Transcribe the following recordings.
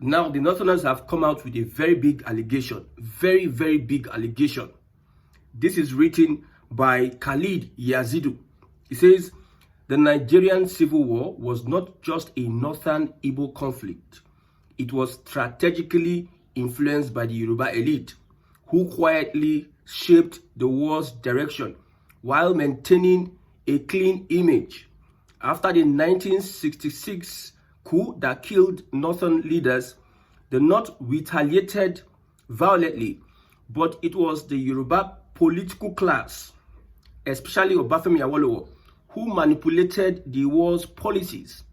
Now, the Northerners have come out with a very big allegation. Very, very big allegation. This is written by Khalid Yazidu. He says, the Nigerian Civil War was not just a Northern Igbo conflict. It was strategically influenced by the Yoruba elite, who quietly shaped the war's direction while maintaining a clean image. After the 1966 coup that killed Northern leaders, the North retaliated violently, but it was the Yoruba political class, especially Obafemi Awolowo, who manipulated the war's policies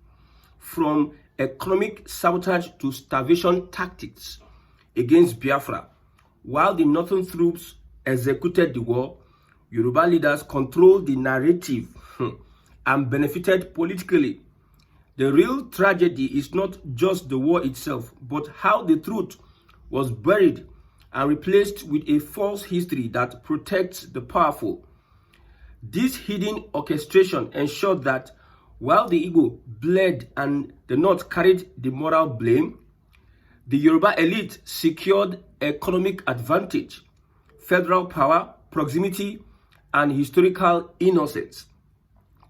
from economic sabotage to starvation tactics against Biafra. While the Northern troops executed the war, Yoruba leaders controlled the narrative and benefited politically. The real tragedy is not just the war itself, but how the truth was buried and replaced with a false history that protects the powerful. This hidden orchestration ensured that while the Igbo bled and the North carried the moral blame, the Yoruba elite secured economic advantage, federal power, proximity, and historical innocence.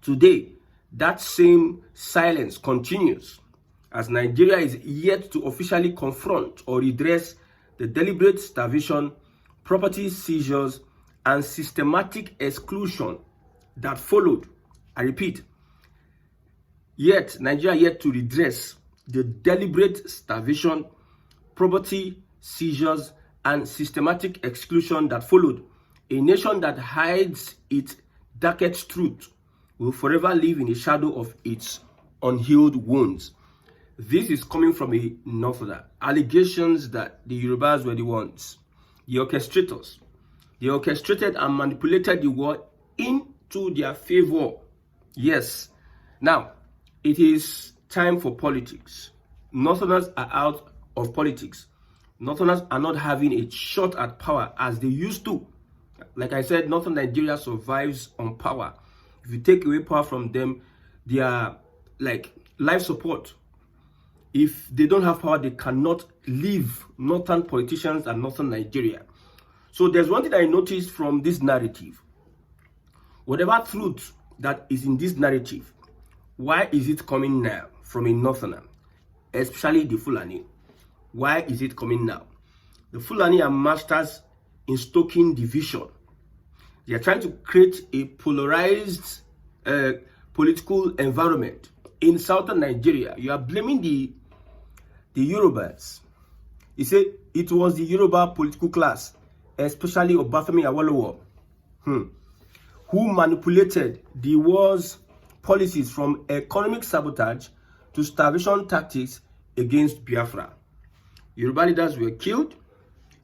Today, that same silence continues as Nigeria is yet to officially confront or redress the deliberate starvation, property seizures, and systematic exclusion that followed. I repeat, Nigeria yet to redress the deliberate starvation, property seizures, and systematic exclusion that followed. A nation that hides its darkest truth will forever live in the shadow of its unhealed wounds. This is coming from a Northerner. Allegations that the Yorubas were the ones, the orchestrators. They orchestrated and manipulated the war into their favor. Yes. Now, it is time for politics. Northerners are out of politics. Northerners are not having a shot at power as they used to. Like I said, Northern Nigeria survives on power. If you take away power from them, they are like life support. If they don't have power, they cannot live. Northern politicians and Northern Nigeria. So there's one thing I noticed from this narrative. Whatever truth that is in this narrative, why is it coming now from a Northerner, especially the Fulani? Why is it coming now? The Fulani are masters in stoking division. They are trying to create a polarized political environment in southern Nigeria. You are blaming the Yorubas. You say it was the Yoruba political class, especially Obafemi Awolowo, who manipulated the war's policies from economic sabotage to starvation tactics against Biafra. Yoruba leaders were killed.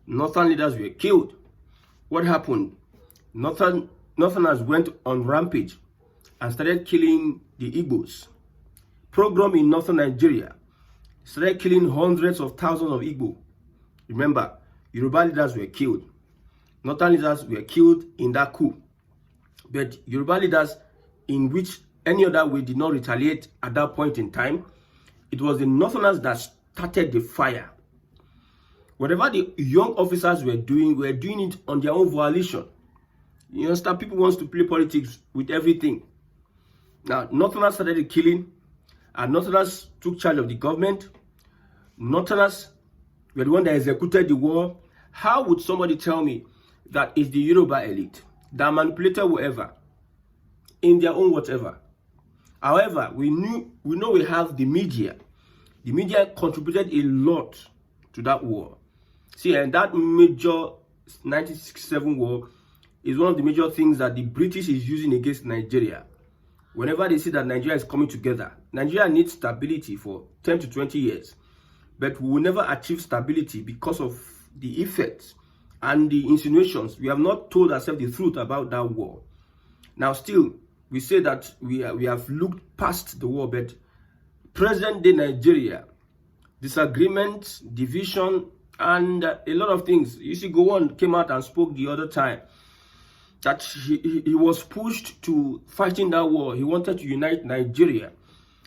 Northern leaders were killed. What happened? Northerners went on rampage and started killing the Igbos. Pogrom in northern Nigeria started killing hundreds of thousands of Igbo. Remember, Yoruba leaders were killed. Northern leaders were killed in that coup. But Yoruba leaders, in which any other way, did not retaliate at that point in time. It was the Northerners that started the fire. Whatever the young officers were doing it on their own volition. You understand? People want to play politics with everything. Now, Northerners started the killing, and Northerners took charge of the government. Northerners were the one that executed the war. How would somebody tell me that it's the Yoruba elite that manipulated whoever in their own whatever? However, we know we have the media. The media contributed a lot to that war. See, and that major 1967 war is one of the major things that the British is using against Nigeria. Whenever they see that Nigeria is coming together, Nigeria needs stability for 10 to 20 years. But we will never achieve stability because of the effects and the insinuations. We have not told ourselves the truth about that war. Now, still, we say that we have looked past the war, but present-day Nigeria, disagreement, division, and a lot of things. You see, Gowon came out and spoke the other time that he was pushed to fighting that war. He wanted to unite Nigeria.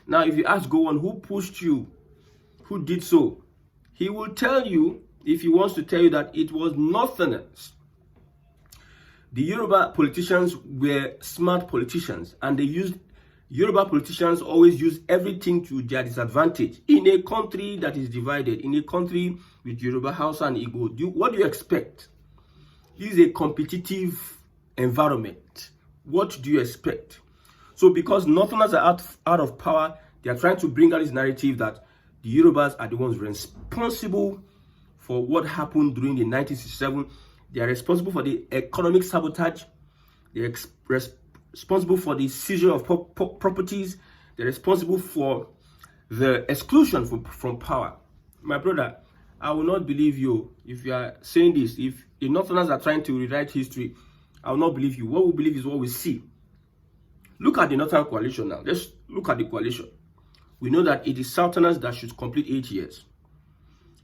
Now, if you ask Gowon, who pushed you? Who did so? He will tell you, if he wants to tell you, that it was Northerners. The Yoruba politicians were smart politicians, and Yoruba politicians always use everything to their disadvantage. In a country that is divided, in a country with Yoruba, Hausa, and Igbo, what do you expect? This is a competitive environment. What do you expect? So because Northerners are out of power, they are trying to bring out this narrative that the Yorubas are the ones responsible for what happened during the 1967. They are responsible for the economic sabotage. They are responsible for the seizure of properties. They're responsible for the exclusion from power. My brother, I will not believe you if you are saying this. If the Northerners are trying to rewrite history, I will not believe you. What we believe is what we see. Look at the Northern Coalition now. Let's look at the coalition. We know that it is Southerners that should complete 8 years.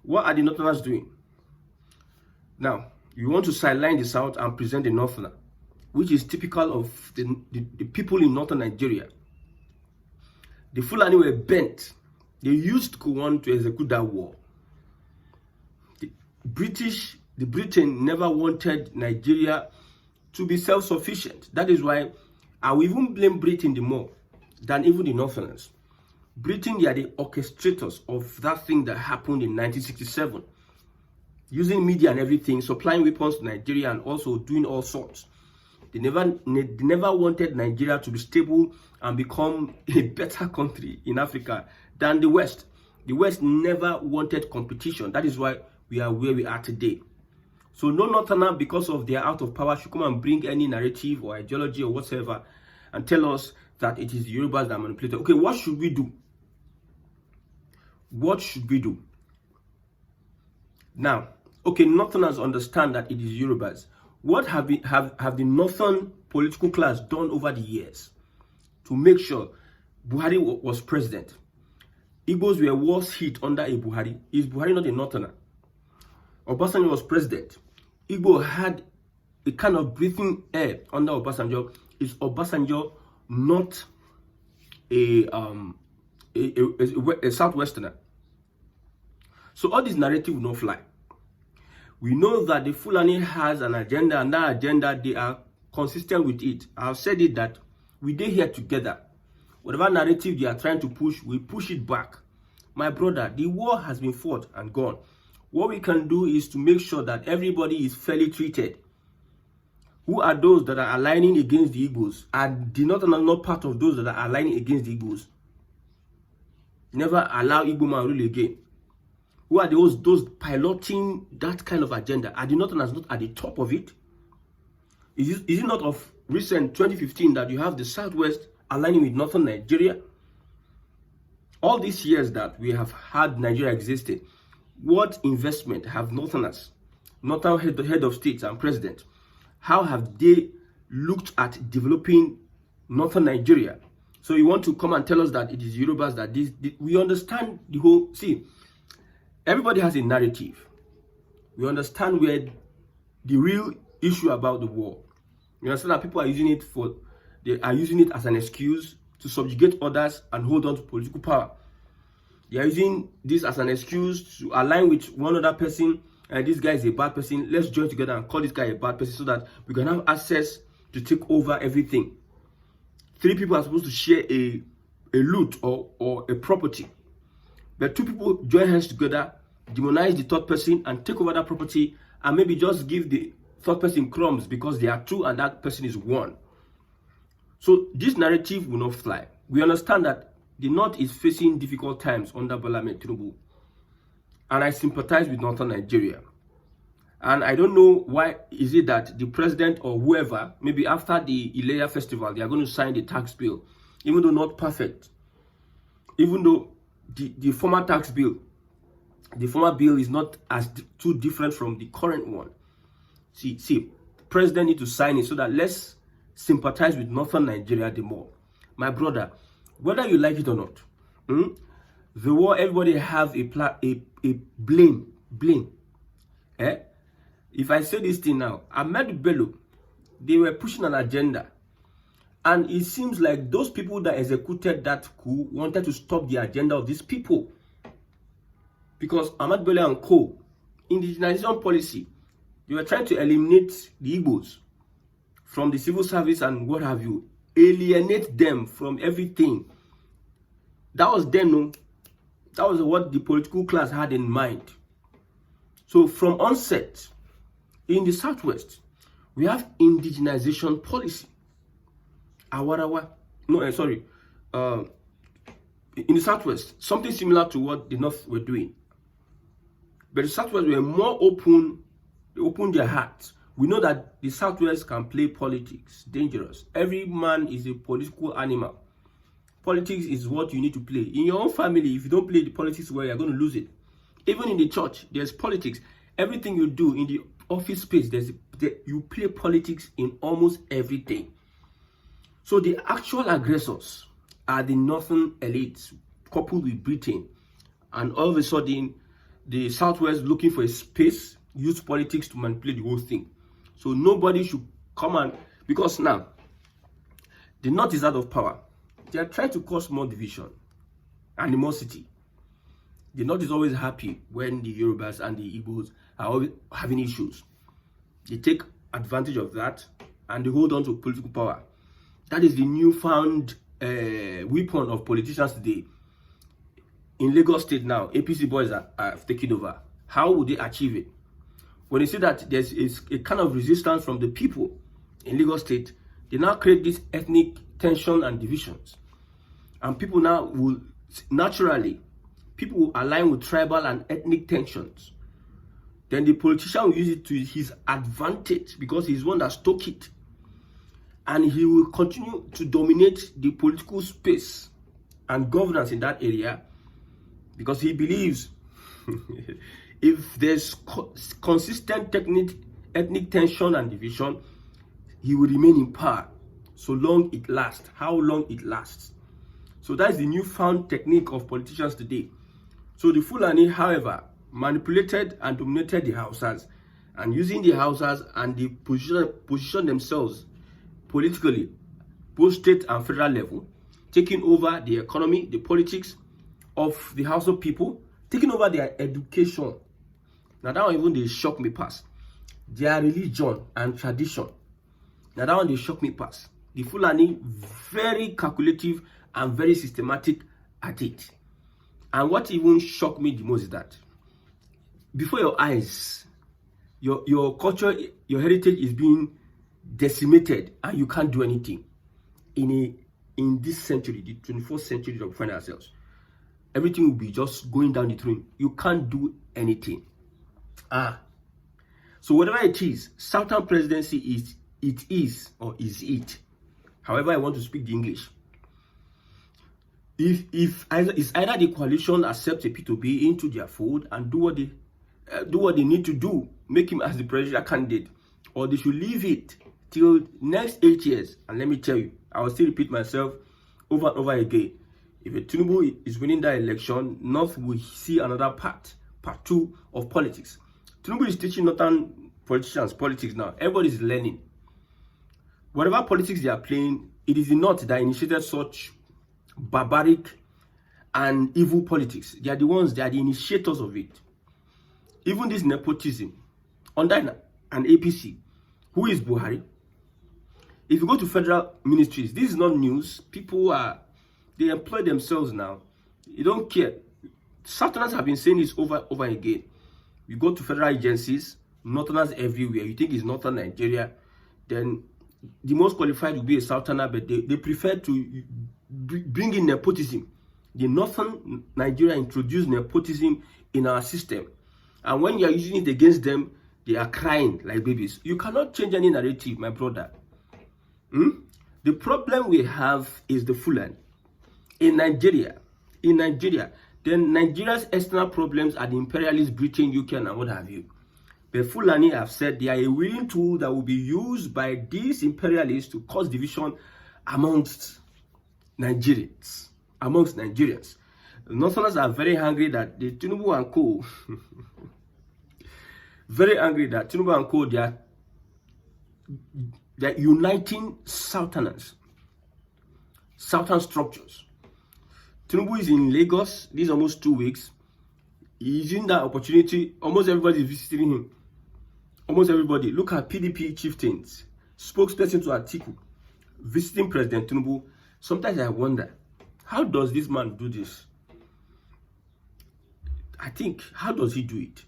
What are the Northerners doing? Now, you want to sideline the South and present the Northerner, which is typical of the people in Northern Nigeria. The Fulani were bent. They used Kuwan to execute that war. The Britain never wanted Nigeria to be self-sufficient. That is why I will even blame Britain the more than even the Northerners. Britain, they are the orchestrators of that thing that happened in 1967. Using media and everything, supplying weapons to Nigeria and also doing all sorts. They never wanted Nigeria to be stable and become a better country in Africa than the West. The West never wanted competition. That is why we are where we are today. So no Northerner, because of their out of power, should come and bring any narrative or ideology or whatever and tell us that it is the Yorubas that manipulated. Okay, what should we do? What should we do? Now, okay, Northerners understand that it is Yorubas. What have the Northern political class done over the years to make sure Buhari was president? Igbos were worse hit under a Buhari. Is Buhari not a Northerner? Obasanjo was president. Igbo had a kind of breathing air under Obasanjo. Is Obasanjo not a Southwesterner? So all this narrative will not fly. We know that the Fulani has an agenda, and that agenda, they are consistent with it. I've said it that we did here together. Whatever narrative they are trying to push, we push it back. My brother, the war has been fought and gone. What we can do is to make sure that everybody is fairly treated. Who are those that are aligning against the Igbos? And the Northern are not part of those that are aligning against the Igbos. Never allow Igbo man rule again. Who are those piloting that kind of agenda? Are the Northerners not at the top of it? Is it not of recent 2015 that you have the Southwest aligning with Northern Nigeria? All these years that we have had Nigeria existing, what investment have Northerners, Northern head of states and president, how have they looked at developing Northern Nigeria? So you want to come and tell us that it is Yorubas that we understand the whole, see, everybody has a narrative. We understand where the real issue about the war. We understand that people are using it as an excuse to subjugate others and hold on to political power. They are using this as an excuse to align with one other person, and this guy is a bad person. Let's join together and call this guy a bad person so that we can have access to take over everything. 3 people are supposed to share a loot or a property. But 2 people join hands together, demonize the 3rd person and take over that property, and maybe just give the 3rd person crumbs because they are 2 and that person is 1. So this narrative will not fly. We understand that the North is facing difficult times under Bola Ahmed Tinubu. And I sympathize with Northern Nigeria. And I don't know why is it that the president or whoever, maybe after the Ileya festival, they are going to sign the tax bill, even though not perfect. Even though the former tax bill, the former bill is not as too different from the current one. See, the president need to sign it so that let's sympathize with Northern Nigeria the more. My brother, whether you like it or not, the war, everybody have a blame. If I say this thing now, Ahmed Bello, they were pushing an agenda. And it seems like those people that executed that coup wanted to stop the agenda of these people. because Ahmad Bello and co. indigenization policy, they were trying to eliminate the Igbos from the civil service and what have you, alienate them from everything. That was then, no? That was what the political class had in mind. So from onset, in the Southwest, we have indigenization policy. Awolowo, in the Southwest, something similar to what the North were doing. But the Southwest were more open, they opened their hearts. We know that the Southwest can play politics, dangerous. Every man is a political animal. Politics is what you need to play. In your own family, if you don't play the politics well, you're going to lose it. Even in the church, there's politics. Everything you do in the office space, you play politics in almost everything. So the actual aggressors are the northern elites coupled with Britain. And all of a sudden, the Southwest looking for a space, use politics to manipulate the whole thing. So nobody should come and, because now, the North is out of power. They are trying to cause more division, animosity. The North is always happy when the Yorubas and the Igbos are always having issues. They take advantage of that and they hold on to political power. That is the newfound weapon of politicians today. In Lagos State now, APC boys have taken over. How would they achieve it? When you see that there's a kind of resistance from the people in Lagos State, they now create this ethnic tension and divisions. And people now will, naturally, people will align with tribal and ethnic tensions. Then the politician will use it to his advantage because he's one that stoked it. And he will continue to dominate the political space and governance in that area because he believes if there's consistent ethnic tension and division, he will remain in power so long it lasts, how long it lasts. So that's the newfound technique of politicians today. So the Fulani, however, manipulated and dominated the Hausas, and using the Hausas and the position themselves politically, both state and federal level, taking over the economy, the politics of the Hausa people, taking over their education. Now that one even they shock me past. Their religion and tradition. Now that one they shock me past. The Fulani, very calculative and very systematic at it. And what even shocked me the most is that before your eyes, your culture, your heritage is being decimated and you can't do anything. In this century, the 21st century that we find ourselves, everything will be just going down the drain. You can't do anything. So whatever it is, Southern presidency is it. However, I want to speak the English. If it's either the coalition accepts a P2B into their fold and do what they need to do, make him as the presidential candidate, or they should leave it till next 8 years. And let me tell you, I will still repeat myself over and over again. If Tinubu is winning that election, North will see another part 2 of politics. Tinubu is teaching northern politicians politics now. Everybody is learning. Whatever politics they are playing, it is the North that initiated such barbaric and evil politics. They are the initiators of it. Even this nepotism under an APC, who is Buhari. If you go to federal ministries, this is not news. People they employ themselves now. You don't care. Southerners have been saying this over again. You go to federal agencies, Northerners everywhere. You think it's Northern Nigeria, then the most qualified will be a Southerner, but they prefer to bring in nepotism. The Northern Nigeria introduced nepotism in our system. And when you are using it against them, they are crying like babies. You cannot change any narrative, my brother. The problem we have is the Fulani. In Nigeria, then Nigeria's external problems are the imperialist Britain, UK, and what have you. The Fulani have said they are a willing tool that will be used by these imperialists to cause division amongst Nigerians. The Northerners are very angry that the Tinubu and co. very angry that Tinubu and co. They're uniting Southerners, Southern structures. Tinubu is in Lagos. This is almost 2 weeks. He's using that opportunity. Almost everybody is visiting him. Almost everybody. Look at PDP chieftains, spokesperson to Atiku, visiting President Tinubu. Sometimes I wonder, how does this man do this? I think, how does he do it?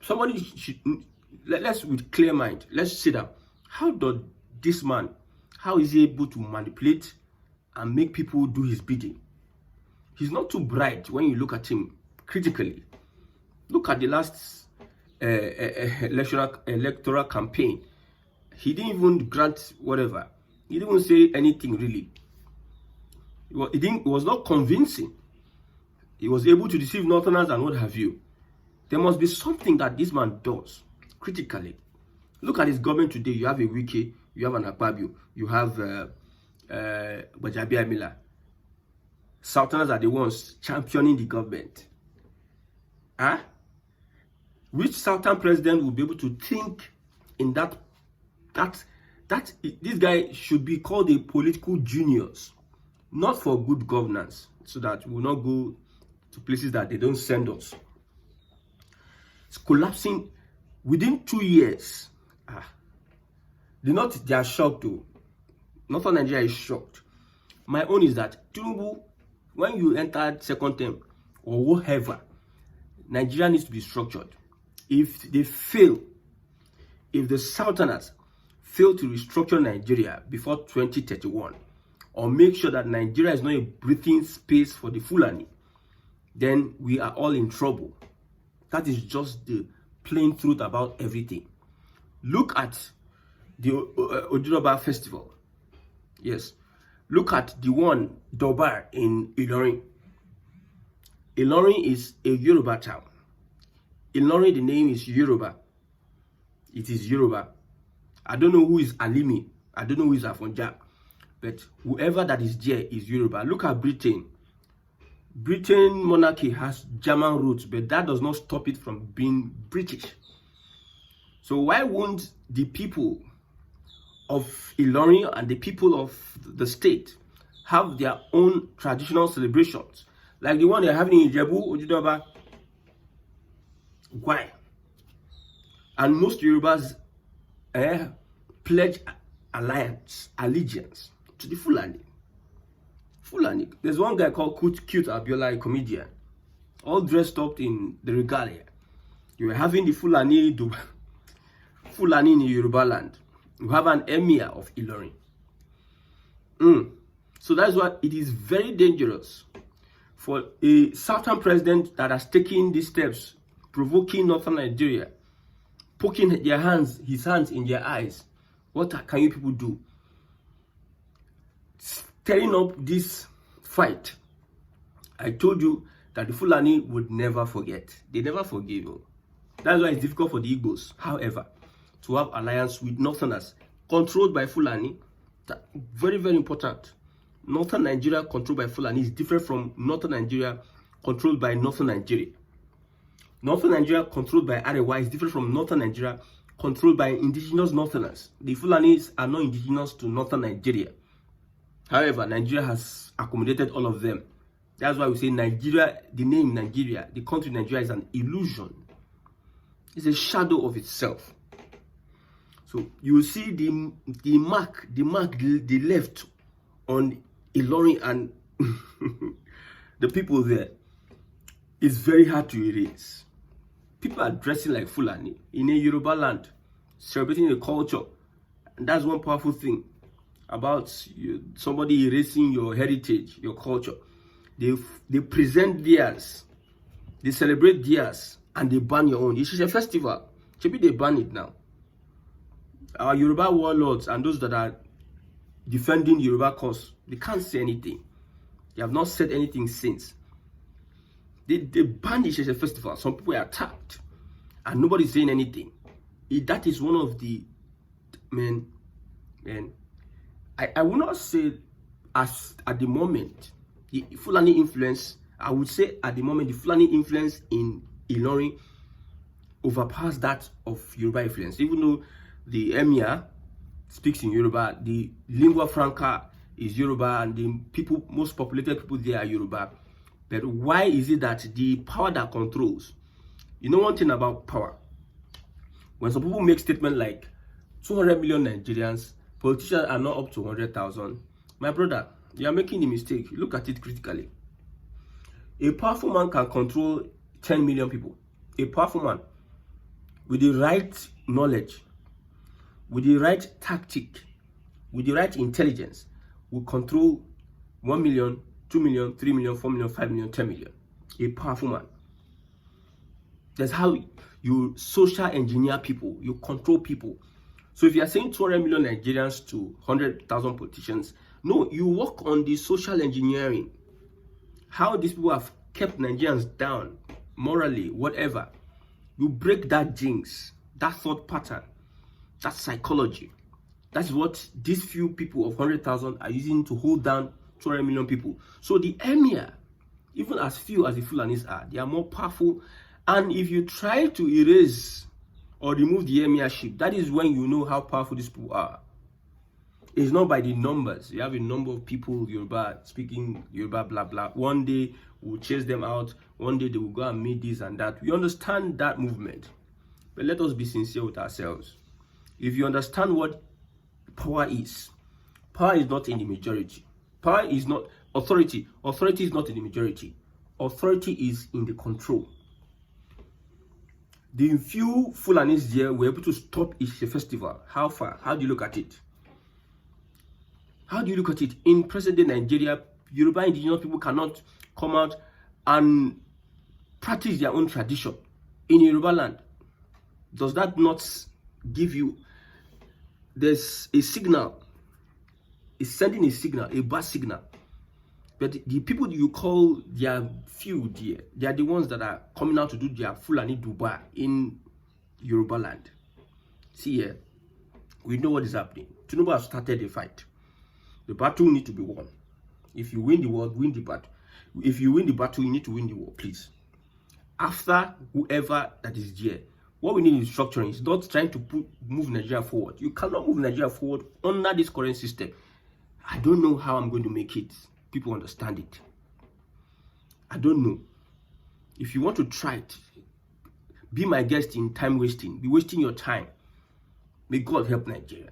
Somebody should, let's with clear mind, let's sit down. How does this man, how is he able to manipulate and make people do his bidding? He's not too bright when you look at him critically. Look at the last electoral campaign. He didn't even grant whatever. He didn't even say anything really. It was not convincing. He was able to deceive Northerners and what have you. There must be something that this man does critically. Look at his government today. You have a Wike, you have an Akpabio, you have Bajabi Amila. Southerners are the ones championing the government. Huh? Which Southern president will be able to think in that this guy should be called a political genius, not for good governance, so that we will not go to places that they don't send us. It's collapsing within 2 years. They are shocked though. Northern Nigeria is shocked. My own is that Tinubu, when you enter second term or whatever, Nigeria needs to be structured. If they fail, if the Southerners fail to restructure Nigeria before 2031, or make sure that Nigeria is not a breathing space for the Fulani, then we are all in trouble. That is just the plain truth about everything. Look at the Yoruba festival. Yes. Look at the one, Dobar, in Ilorin. Ilorin is a Yoruba town. Ilorin, the name is Yoruba. It is Yoruba. I don't know who is Alimi. I don't know who is Afonja. But whoever that is there is Yoruba. Look at Britain. Britain monarchy has German roots, but that does not stop it from being British. So why won't the people of Ilorin and the people of the state have their own traditional celebrations, like the one they're having in Ijebu, Ojudoba? Why? And most Yorubas pledge allegiance to the Fulani. There's one guy called Cute Abiola, a comedian, all dressed up in the regalia. You were having the Fulani in Yoruba land. You have an emir of Ilorin. So that's why it is very dangerous for a southern president that has taken these steps, provoking northern Nigeria, poking his hands in their eyes. What can you people do? Stirring up this fight. I told you that the Fulani would never forget. They never forgive. That's why it's difficult for the Igbos, however, to have alliance with Northerners controlled by Fulani. Very, very important. Northern Nigeria controlled by Fulani is different from Northern Nigeria controlled by Northern Nigeria. Northern Nigeria controlled by Arewa is different from Northern Nigeria controlled by indigenous Northerners. The Fulanis are not indigenous to Northern Nigeria. However, Nigeria has accommodated all of them. That's why we say Nigeria, the name Nigeria, the country Nigeria is an illusion. It's a shadow of itself. So you will see the mark they left on Ilorin and the people there. It's very hard to erase. People are dressing like Fulani in a Yoruba land, celebrating the culture. And that's one powerful thing about somebody erasing your heritage, your culture. They present theirs, they celebrate theirs, and they ban your own. It's a festival. Maybe they ban it now. Our Yoruba warlords and those that are defending Yoruba cause, they can't say anything. They have not said anything since. They banned it as a festival. Some people are attacked, and nobody's saying anything. That is one of the I will not say as at the moment the Fulani influence. I would say at the moment the Fulani influence in Ilorin overpassed that of Yoruba influence. Even though the emir speaks in Yoruba, the lingua franca is Yoruba, and the most populated people there are Yoruba. But why is it that the power that controls? You know one thing about power? When some people make statements like 200 million Nigerians, politicians are not up to 100,000. My brother, you are making a mistake. Look at it critically. A powerful man can control 10 million people. A powerful man with the right knowledge, with the right tactic, with the right intelligence, will control 1 million, 2 million, 3 million, 4 million, 5 million, 10 million. A powerful man. That's how you social engineer people, you control people. So if you are saying 200 million Nigerians to 100,000 politicians, no, you work on the social engineering. How these people have kept Nigerians down, morally, whatever. You break that jinx, that thought pattern, that psychology. That's what these few people of 100,000 are using to hold down 200 million people. So the emir, even as few as the Fulanis are, they are more powerful. And if you try to erase or remove the emirship, that is when you know how powerful these people are. It's not by the numbers. You have a number of people, Yoruba, speaking Yoruba, blah, blah. One day we'll chase them out. One day they will go and meet this and that. We understand that movement. But let us be sincere with ourselves. If you understand what power is not in the majority. Power is not authority. Authority is not in the majority. Authority is in the control. The few Fulanis there were able to stop Ishe festival. How far? How do you look at it? How do you look at it? In present-day Nigeria, Yoruba indigenous people cannot come out and practice their own tradition in Yoruba land. Does that not give you, there's a signal, it's sending a signal, a bad signal. But the people you call their few there, they are the ones that are coming out to do their Fulani Duba in Yoruba land. See here, we know what is happening. Tinubu has started a fight. The battle needs to be won. If you win the war, win the battle. If you win the battle, you need to win the war, please. After whoever that is there, what we need is structuring. It's not trying to move Nigeria forward. You cannot move Nigeria forward under this current system. I don't know how I'm going to make it. People understand it. I don't know. If you want to try it, be my guest in time wasting. Be wasting your time. May God help Nigerians.